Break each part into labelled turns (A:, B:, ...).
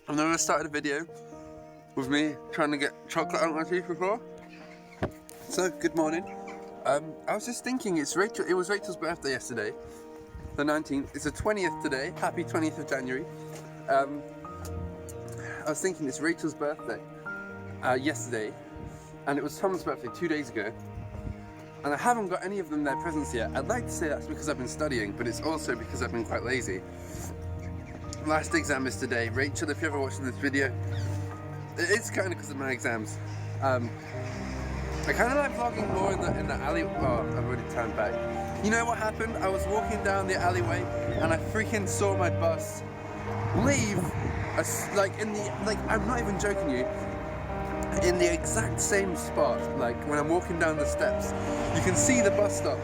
A: I've never started a video with me trying to get chocolate out of my teeth before. So, good morning. I was just thinking, it was Rachel's birthday yesterday, the 19th. It's the 20th today. Happy 20th of January. I was thinking it's Rachel's birthday yesterday, and it was Tom's birthday 2 days ago. And I haven't got any of them their presents yet. I'd like to say that's because I've been studying, but it's also because I've been quite lazy. Last exam is today. Rachel, if you're ever watching this video, it's kind of because of my exams. I kind of like vlogging more in the alley. Oh, I've already turned back. You know what happened? I was walking down the alleyway and I freaking saw my bus leave. I'm not even joking you. In the exact same spot, like when I'm walking down the steps, you can see the bus stop.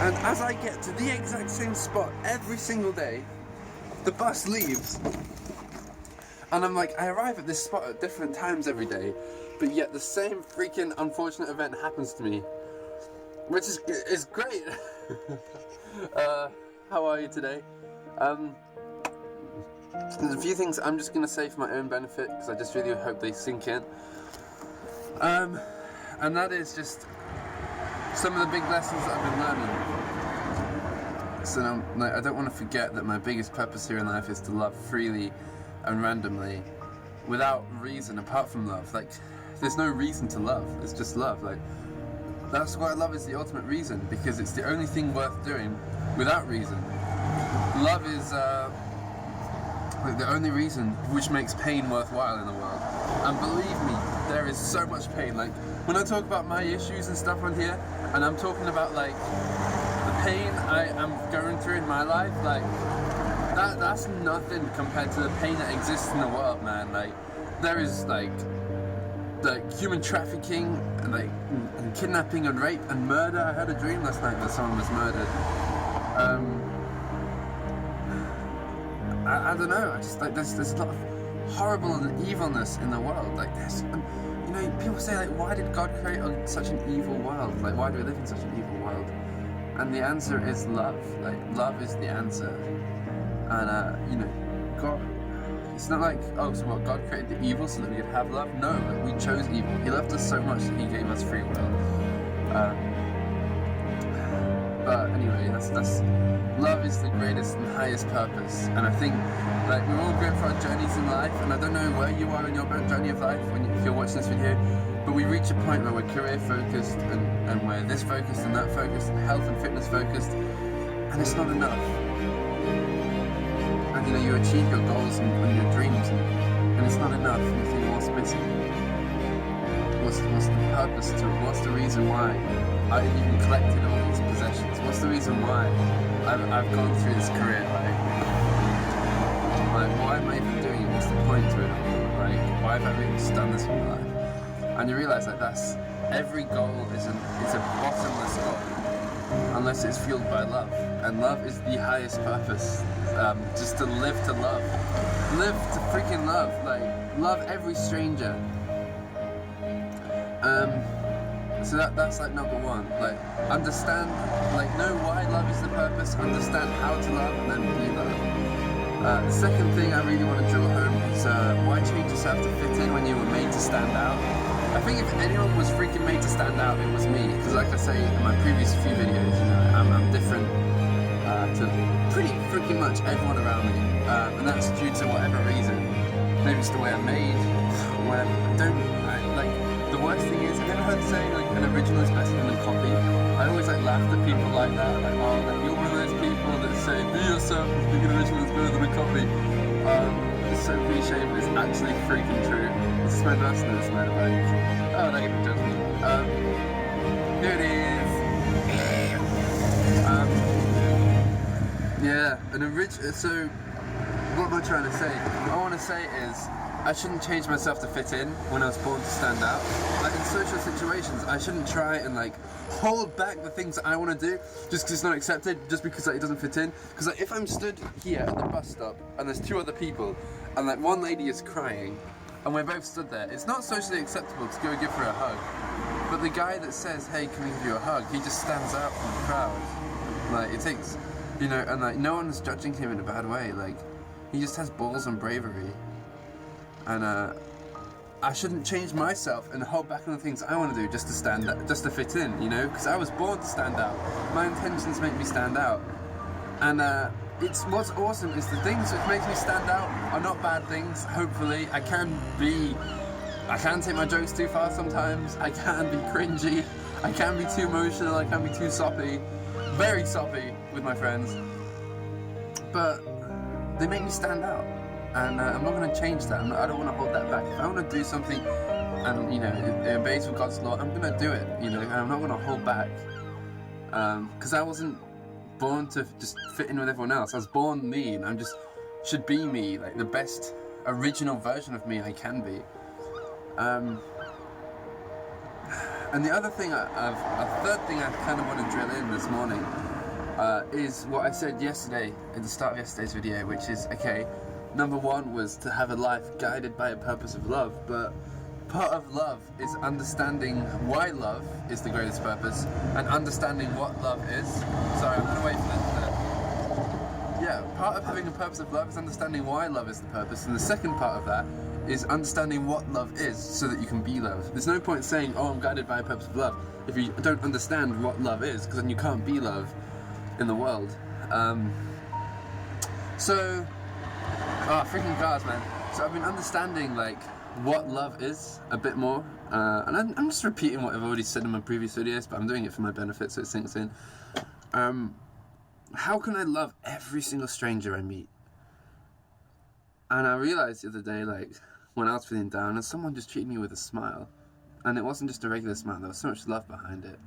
A: And as I get to the exact same spot every single day, the bus leaves. And I'm like, I arrive at this spot at different times every day, but yet the same freaking unfortunate event happens to me, which is great. How are you today? There's a few things I'm just gonna say for my own benefit because I just really hope they sink in. And that is just some of the big lessons that I've been learning. So I don't want to forget that my biggest purpose here in life is to love freely and randomly, without reason apart from love. Like, there's no reason to love. It's just love. Like, that's why love is the ultimate reason, because it's the only thing worth doing without reason. Love is like the only reason which makes pain worthwhile in the world. And believe me, there is so much pain. Like, when I talk about my issues and stuff on here, and I'm talking about like the pain I am going through in my life, like that's nothing compared to the pain that exists in the world, man. Like, there is like human trafficking and kidnapping and rape and murder. I had a dream last night that someone was murdered. I don't know. I just like there's a lot of horrible and evilness in the world. Like, there's, you know, people say like, why did God create such an evil world? Like, why do we live in such an evil world? And the answer is love. Like, love is the answer. And you know, God. It's not like, oh, so what? God created the evil so that we could have love? No, like, we chose evil. He loved us so much that He gave us free will. But anyway, that's love is the greatest and highest purpose. And I think, like, we're all going for our journeys in life, and I don't know where you are in your journey of life if you're watching this video, but we reach a point where we're career focused and we're this focused and that focused and health and fitness focused, and it's not enough. And you know, you achieve your goals and your dreams, and it's not enough. And you think, what's missing? What's the purpose to it? What's the reason why I even collected all these possessions? What's the reason why I've gone through this career? Like, why am I even doing it? What's the point to it all? Like, why have I really just done this in my life? And you realise that every goal is a bottomless goal unless it's fueled by love. And love is the highest purpose. Just to live to love. Live to freaking love. Like, love every stranger. So that's like number one. Like, understand, like, know why love is the purpose, understand how to love, and then be love. The second thing I really want to drill home is why change yourself to fit in when you were made to stand out. I think if anyone was freaking made to stand out, it was me. Because like I say in my previous few videos, you know, I'm different to pretty freaking much everyone around me. And that's due to whatever reason. Maybe it's the way I'm made, whatever. The worst thing is, I've never heard the saying, like, an original is better than a copy. I always like laughed at people like that, like, oh, like, you're one of those people that say, be yourself, being an original is better than a copy. It's so cliche, but it's actually freaking true. This is my best notes, man, like, oh, negative judgment. Here it is. Yeah, so, what am I trying to say? What I want to say is, I shouldn't change myself to fit in when I was born to stand out. Like, in social situations, I shouldn't try and like hold back the things that I want to do just because it's not accepted, just because like, it doesn't fit in. Because like, if I'm stood here at the bus stop and there's two other people and like one lady is crying and we're both stood there, it's not socially acceptable to go and give her a hug. But the guy that says, hey, can we give you a hug, he just stands out from the crowd. Like, it takes, you know, and like no one's judging him in a bad way. Like, he just has balls and bravery. and I shouldn't change myself and hold back on the things I want to do just to stand out, just to fit in, you know, because I was born to stand out. My intentions make me stand out, and what's awesome is the things that make me stand out are not bad things. Hopefully, I can take my jokes too far sometimes. I can be cringy. I can be too emotional. I can be too soppy, very soppy with my friends. But they make me stand out. And I'm not going to change that. I don't want to hold that back. If I want to do something and, you know, it obeys with God's law, I'm going to do it, you know, and I'm not going to hold back. Because I wasn't born to just fit in with everyone else. I was born me, and I just should be me, like the best original version of me I can be. And the other thing, a third thing I kind of want to drill in this morning is what I said yesterday, at the start of yesterday's video, which is, okay, number one was to have a life guided by a purpose of love, but part of love is understanding why love is the greatest purpose and understanding what love is. Sorry, I'm going to wait for that. Yeah, part of having a purpose of love is understanding why love is the purpose, and the second part of that is understanding what love is so that you can be love. There's no point saying, oh, I'm guided by a purpose of love, if you don't understand what love is, because then you can't be love in the world. Freaking cars, man. So I've been understanding, like, what love is a bit more, and I'm just repeating what I've already said in my previous videos, but I'm doing it for my benefit so it sinks in. How can I love every single stranger I meet? And I realized the other day, like, when I was feeling down, and someone just treated me with a smile, and it wasn't just a regular smile, there was so much love behind it.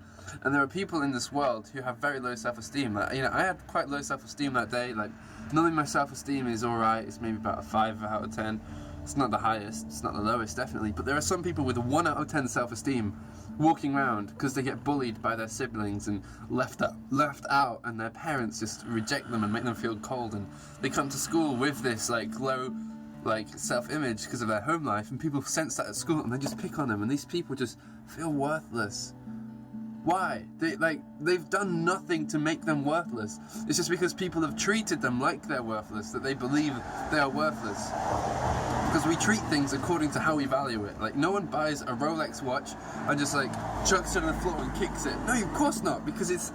A: And there are people in this world who have very low self-esteem. Like, you know, I had quite low self-esteem that day. Like, normally my self-esteem is alright, it's maybe about a 5 out of 10. It's not the highest, it's not the lowest, definitely, but there are some people with a 1 out of 10 self-esteem walking around because they get bullied by their siblings and left out, and their parents just reject them and make them feel cold, and they come to school with this, like, low, like, self-image because of their home life, and people sense that at school and they just pick on them, and these people just feel worthless. Why? They've done nothing to make them worthless. It's just because people have treated them like they're worthless that they believe they are worthless. Because we treat things according to how we value it. Like, no one buys a Rolex watch and just, like, chucks it on the floor and kicks it. No, of course not, because it's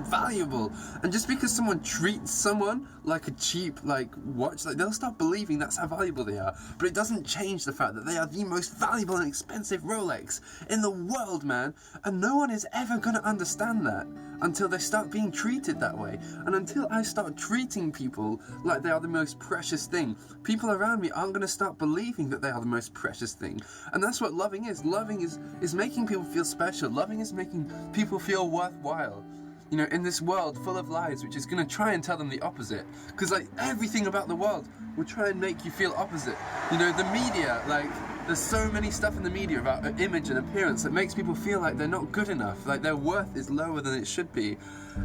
A: valuable. And just because someone treats someone like a cheap, like, watch, like, they'll start believing that's how valuable they are. But it doesn't change the fact that they are the most valuable and expensive Rolex in the world, man. And no one is ever going to understand that until they start being treated that way. And until I start treating people like they are the most precious thing, people around me aren't going to start believing that they are the most precious thing. And that's what loving is. Loving is making people feel special. Loving is making people feel worthwhile. You know, in this world full of lies, which is going to try and tell them the opposite. Because, like, everything about the world will try and make you feel opposite. You know, the media, like, there's so many stuff in the media about image and appearance that makes people feel like they're not good enough, like their worth is lower than it should be.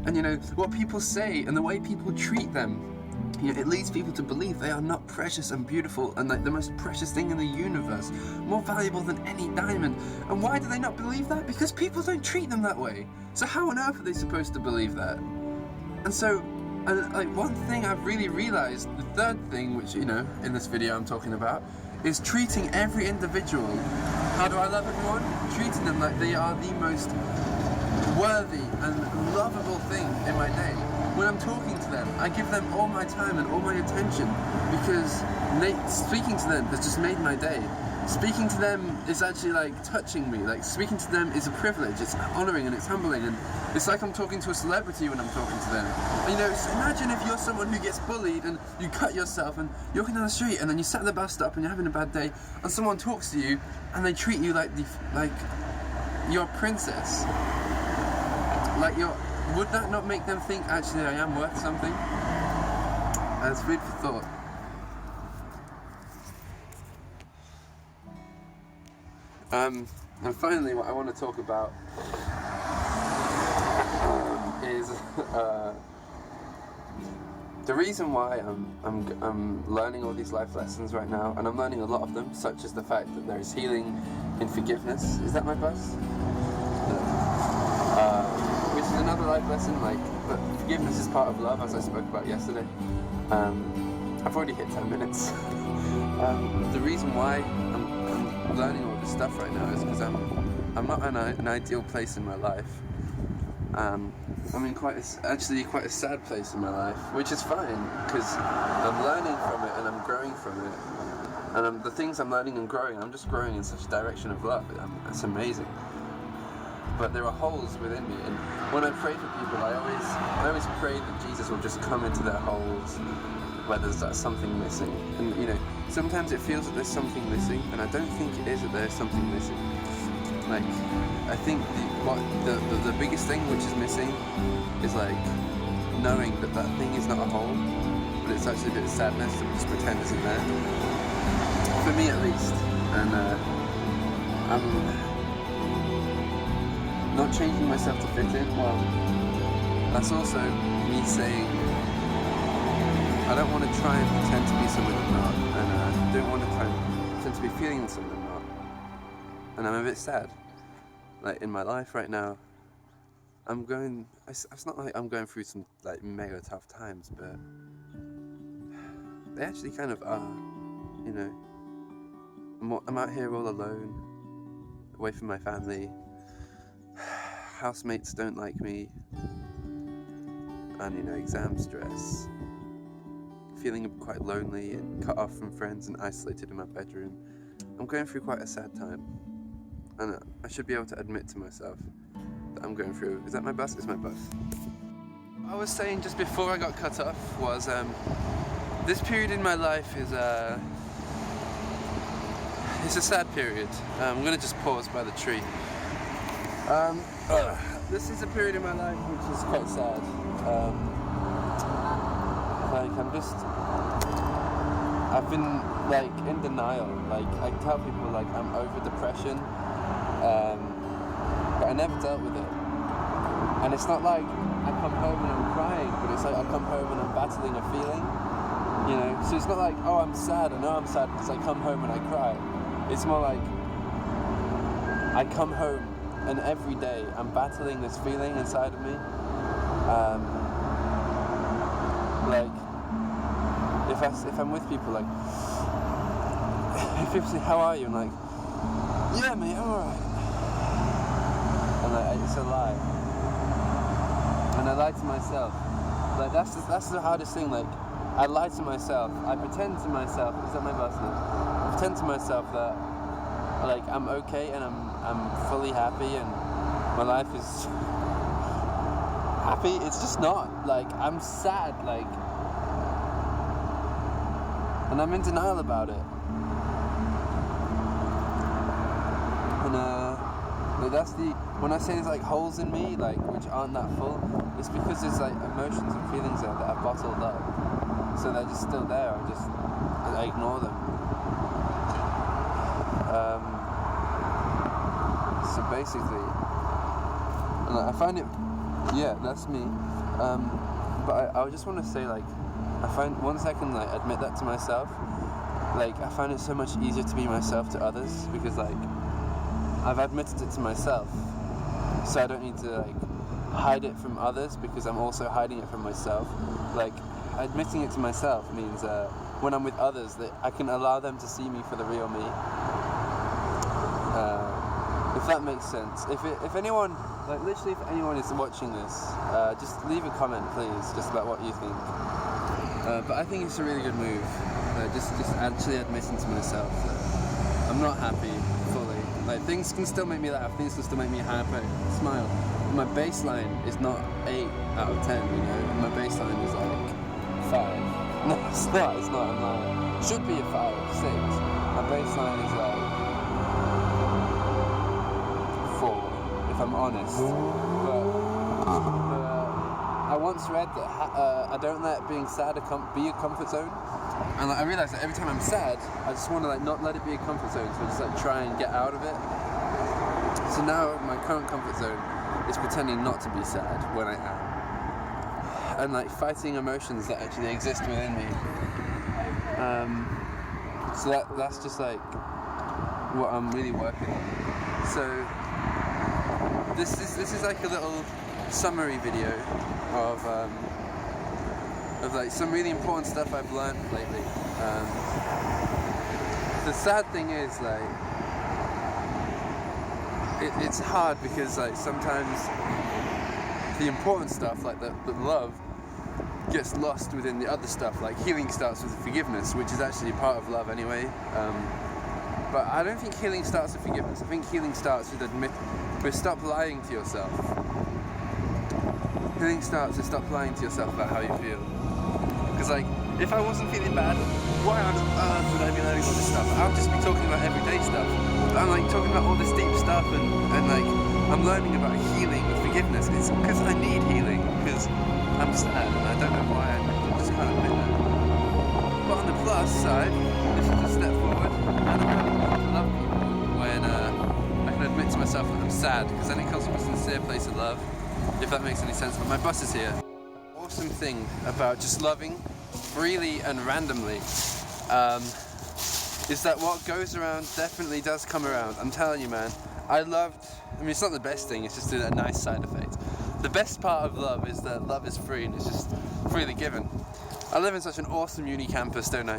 A: And, you know, what people say and the way people treat them, you know, it leads people to believe they are not precious and beautiful and, like, the most precious thing in the universe, more valuable than any diamond. And why do they not believe that? Because people don't treat them that way. So how on earth are they supposed to believe that? And so, like, one thing I've really realized, the third thing, which, you know, in this video I'm talking about, is treating every individual. How do I love everyone? Treating them like they are the most worthy and lovable thing in my day. When I'm talking to them, I give them all my time and all my attention, because speaking to them has just made my day. Speaking to them is actually, like, touching me. Like, speaking to them is a privilege. It's honoring and it's humbling, and it's like I'm talking to a celebrity when I'm talking to them. And, you know, so imagine if you're someone who gets bullied and you cut yourself and you're walking down the street and then you sat at the bus stop and you're having a bad day and someone talks to you and they treat you like you're a princess. Would that not make them think, actually, I am worth something? That's food for thought. And finally, what I want to talk about is the reason why I'm learning all these life lessons right now, and I'm learning a lot of them, such as the fact that there is healing in forgiveness. Is that my bus? Which is another life lesson. Like, but forgiveness is part of love, as I spoke about yesterday. I've already hit 10 minutes. The reason why I'm learning all this stuff right now is because I'm not in an ideal place in my life. I'm in quite a sad place in my life, which is fine because I'm learning from it and I'm growing from it. And the things I'm learning and growing, I'm just growing in such a direction of love. It's amazing. But there are holes within me, and when I pray for people, I always pray that Jesus will just come into their holes where there's something missing. And you know, sometimes it feels that there's something missing, and I don't think it is that there's something missing. Like, I think the biggest thing which is missing is like knowing that thing is not a hole, but it's actually a bit of sadness that we just pretend isn't there. For me at least. And I'm not changing myself to fit in. Well, that's also me saying I don't want to try and pretend to be someone I'm not, and I don't want to try and pretend to be feeling someone I'm not. And I'm a bit sad. Like in my life right now, it's not like I'm going through some like mega tough times, but they actually kind of are, you know. I'm out here all alone, away from my family. Housemates don't like me, and you know, exam stress. Feeling quite lonely and cut off from friends and isolated in my bedroom. I'm going through quite a sad time, and I should be able to admit to myself that I'm going through. Is that my bus? It's my bus. I was saying just before I got cut off was this period in my life is it's a sad period. I'm gonna just pause by the tree. This is a period in my life which is quite sad. I've been like in denial. Like I tell people like I'm over depression, but I never dealt with it. And it's not like I come home and I'm crying, but it's like I come home and I'm battling a feeling. You know, so it's not like, oh, I'm sad. I know I'm sad because I come home and I cry. It's more like I come home and every day I'm battling this feeling inside of me. Like if I'm with people, like if people say, how are you? I'm like, yeah mate, I'm alright. And like, it's a lie. And I lie to myself. Like that's the hardest thing. Like I lie to myself. I pretend to myself. Is that my bus now? I pretend to myself that like I'm okay and I'm fully happy and my life is happy. It's just not. Like I'm sad. Like, and I'm in denial about it. And that's when I say there's like holes in me, like which aren't that full, it's because there's like emotions and feelings there that I've bottled up. So they're just still there. I ignore them. So basically, I find it. Yeah, that's me. But I just want to say, like, I find once I can like admit that to myself, like I find it so much easier to be myself to others because like I've admitted it to myself, so I don't need to like hide it from others because I'm also hiding it from myself. Like admitting it to myself means when I'm with others that I can allow them to see me for the real me. If that makes sense. If anyone, like literally if anyone is watching this, just leave a comment please, just about what you think. But I think it's a really good move. Just actually admitting to myself that I'm not happy fully. Like things can still make me laugh, things can still make me happy, smile. My baseline is not 8 out of 10, you know. My baseline is like 5. No, it's not. I'm like, should be a 5, 6. My baseline is like 4, if I'm honest. But I once read that I don't let being sad be a comfort zone. And like, I realised that every time I'm sad, I just want to like not let it be a comfort zone, so I just like try and get out of it. So now my current comfort zone is pretending not to be sad when I am, and like fighting emotions that actually exist within me. So that's just like what I'm really working on. So this is like a little summary video of like some really important stuff I've learned lately. The sad thing is, like, it's hard because, like, sometimes the important stuff, like the love, gets lost within the other stuff. Like, healing starts with forgiveness, which is actually part of love anyway. But I don't think healing starts with forgiveness. I think healing starts with stop lying to yourself. Healing starts with stop lying to yourself about how you feel. Because, like, if I wasn't feeling bad, why on earth would I be learning all this stuff? I'll just be talking about everyday stuff. But I'm, like, talking about all this deep stuff and like, I'm learning about healing with forgiveness. It's because I need healing, because I'm sad and I don't know why. I just can't admit that. But on the plus side, this is a step forward, and I'm learning to love people when I can admit to myself that I'm sad, because then it comes from a sincere place of love, if that makes any sense. But my bus is here. Awesome thing about just loving freely and randomly is that what goes around definitely does come around. I'm telling you, man. I mean, it's not the best thing, it's just a nice side effect. The best part of love is that love is free and it's just freely given. I live in such an awesome uni campus, don't I?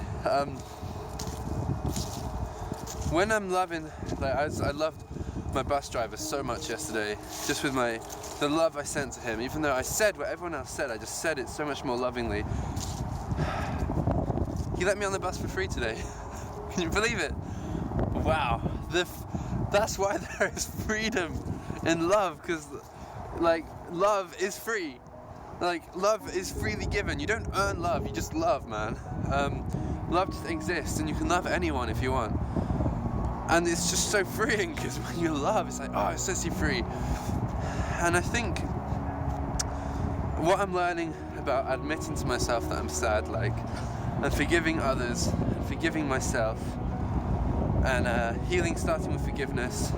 A: When I'm loving, like, I loved my bus driver so much yesterday, just with the love I sent to him. Even though I said what everyone else said, I just said it so much more lovingly. He let me on the bus for free today. Can you believe it? Wow. That's why there is freedom in love, because, like, love is free. Like, love is freely given. You don't earn love, you just love, man. Love just exists, and you can love anyone if you want. And it's just so freeing, because when you love, it's like, oh, it sets you free. And I think what I'm learning about admitting to myself that I'm sad, like, and forgiving others, and forgiving myself, and healing starting with forgiveness,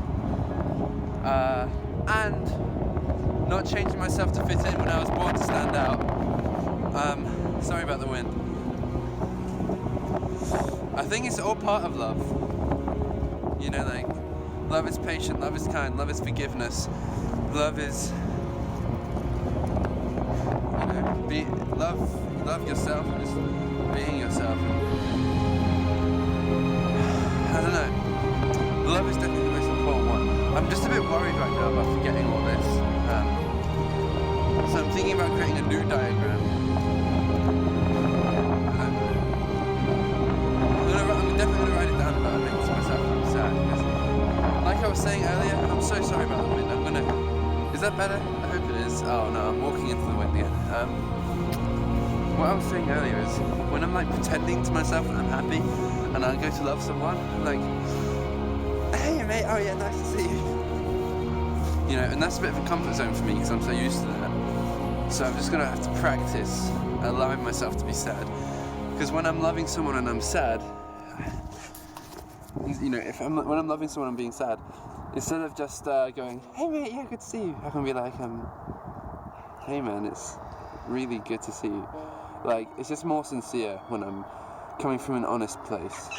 A: and not changing myself to fit in when I was born to stand out. Sorry about the wind. I think it's all part of love. You know, like, love is patient, love is kind, love is forgiveness, love is, you know, love yourself and just being yourself. I don't know. Love is definitely the most important one. I'm just a bit worried right now about forgetting all this. So I'm thinking about creating a new diagram. I'm definitely going to write it down about admitting to myself that I'm sad. Because, like I was saying earlier, I'm so sorry about the wind. Is that better? I hope it is. Oh no, I'm walking into the wind again. What I was saying earlier is, when I'm, like, pretending to myself that I'm happy, and I go to love someone, like, hey mate, oh yeah, nice to see you. You know, and that's a bit of a comfort zone for me, because I'm so used to that. So I'm just going to have to practice allowing myself to be sad. Because when I'm loving someone and I'm sad, you know, when I'm loving someone and being sad, instead of just going, hey mate, yeah, good to see you, I can be like, hey man, it's really good to see you. Like, it's just more sincere when I'm coming from an honest place.